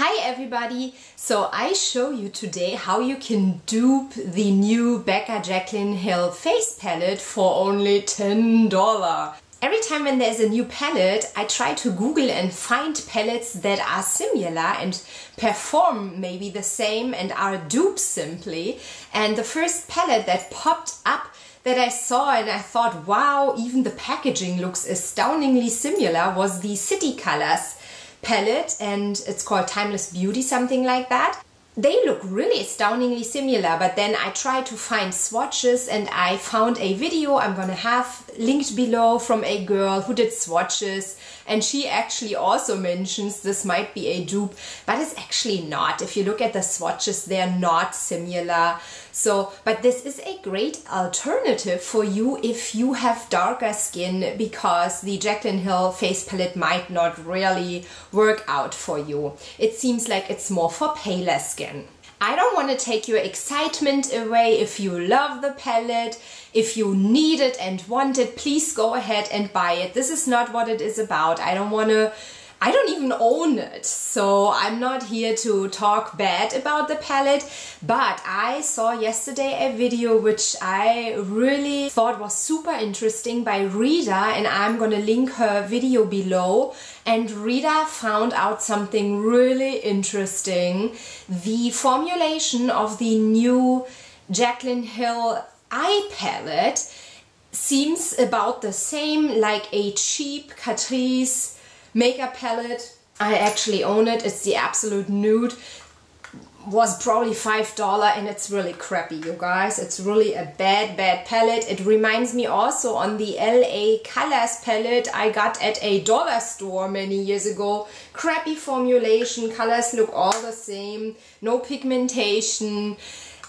Hi everybody! So I show you today how you can dupe the new Becca Jaclyn Hill face palette for only $10. Every time when there's a new palette, I try to Google and find palettes that are similar and perform maybe the same and are dupes simply. And the first palette that popped up that I saw and I thought, wow, even the packaging looks astoundingly similar was the City Colors palette, and it's called Timeless Beauty, something like that. They look really astoundingly similar, but then I tried to find swatches and I found a video I'm gonna have linked below from a girl who did swatches, and she actually also mentions this might be a dupe, but it's actually not. If you look at the swatches, they're not similar. So, but this is a great alternative for you if you have darker skin, because the Jaclyn Hill face palette might not really work out for you. It seems like it's more for paler skin. I don't want to take your excitement away. If you love the palette, if you need it and want it, please go ahead and buy it. This is not what it is about. I don't even own it, so I'm not here to talk bad about the palette, but I saw yesterday a video which I really thought was super interesting by Rita, and I'm gonna link her video below. And Rita found out something really interesting. The formulation of the new Jaclyn Hill eye palette seems about the same like a cheap Catrice makeup palette. I actually own it. It's the Absolute Nude. Was probably $5 and it's really crappy, you guys. It's really a bad palette. It reminds me also on the LA Colors palette I got at a dollar store many years ago. Crappy formulation, colors look all the same, no pigmentation.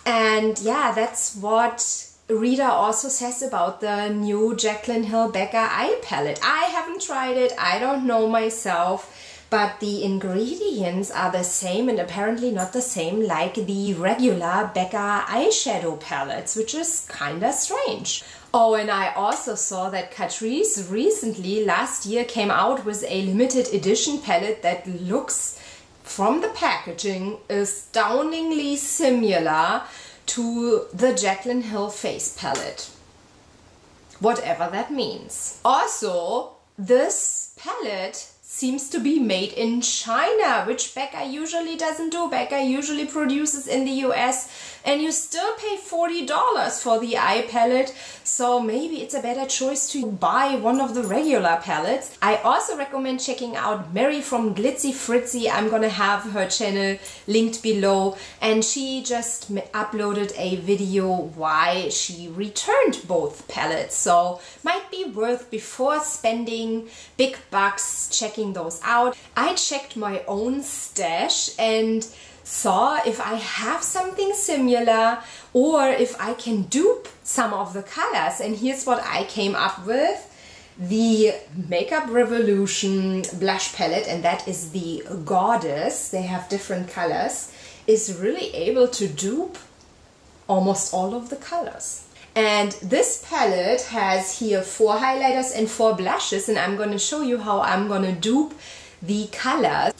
And yeah, that's what Rita also says about the new Jaclyn Hill Becca eye palette. I haven't tried it, I don't know myself, but the ingredients are the same and apparently not the same like the regular Becca eyeshadow palettes, which is kinda strange. Oh, and I also saw that Catrice recently, last year, came out with a limited edition palette that looks, from the packaging, astoundingly similar to the Jaclyn Hill face palette, whatever that means. Also, this palette seems to be made in China, which Becca usually doesn't do. Becca usually produces in the US, and you still pay $40 for the eye palette, so maybe it's a better choice to buy one of the regular palettes. I also recommend checking out Mary from Glitzy Fritzy. I'm gonna have her channel linked below, and she just uploaded a video why she returned both palettes, so might be worth, before spending big bucks, checking those out. I checked my own stash and saw if I have something similar or if I can dupe some of the colors, and here's what I came up with. The Makeup Revolution blush palette, and that is the Goddess, they have different colors, is really able to dupe almost all of the colors. And this palette has here 4 highlighters and 4 blushes, and I'm going to show you how I'm going to dupe the colors.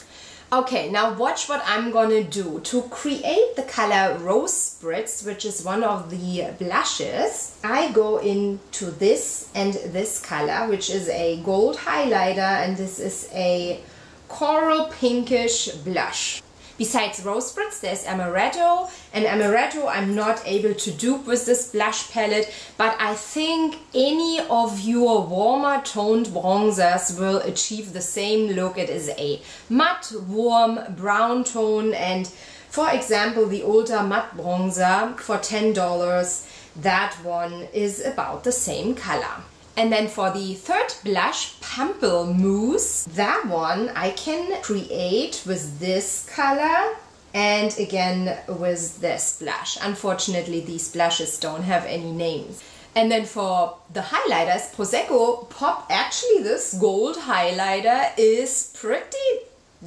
Okay, now watch what I'm gonna do. To create the color Rose Spritz, which is one of the blushes, I go into this and this color, which is a gold highlighter, and this is a coral pinkish blush. Besides Rose Spritz, there's Amaretto, and Amaretto I'm not able to dupe with this blush palette, but I think any of your warmer toned bronzers will achieve the same look. It is a matte, warm brown tone, and for example, the Ulta Matte Bronzer for $10, that one is about the same color. And then for the third blush, Pamplemousse, that one I can create with this color and again with this blush. Unfortunately, these blushes don't have any names. And then for the highlighters, Prosecco Pop, actually this gold highlighter is pretty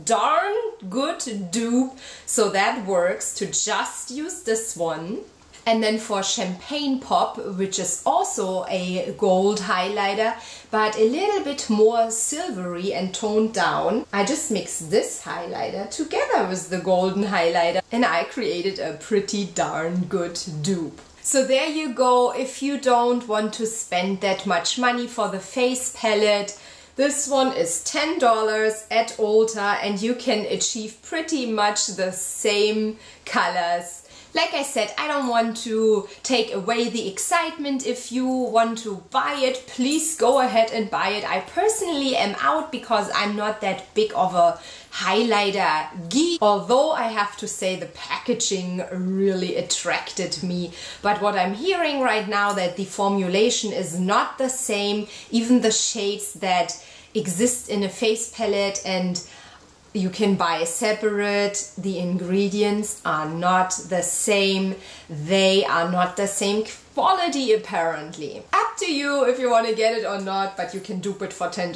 darn good to dupe, so that works to just use this one. And then for Champagne Pop, which is also a gold highlighter, but a little bit more silvery and toned down, I just mixed this highlighter together with the golden highlighter and I created a pretty darn good dupe. So there you go. If you don't want to spend that much money for the face palette, this one is $10 at Ulta and you can achieve pretty much the same colors. Like I said, I don't want to take away the excitement. If you want to buy it, please go ahead and buy it. I personally am out because I'm not that big of a highlighter geek, although I have to say the packaging really attracted me. But what I'm hearing right now, that the formulation is not the same, even the shades that exist in a face palette and you can buy separate, the ingredients are not the same. They are not the same quality apparently. Up to you if you want to get it or not, but you can dupe it for $10.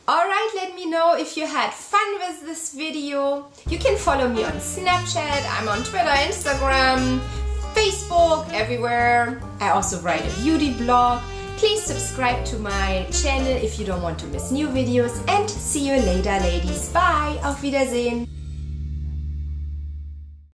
Alright, let me know if you had fun with this video. You can follow me on Snapchat, I'm on Twitter, Instagram, Facebook, everywhere. I also write a beauty blog. Please subscribe to my channel if you don't want to miss new videos and see you later, ladies. Bye, auf Wiedersehen.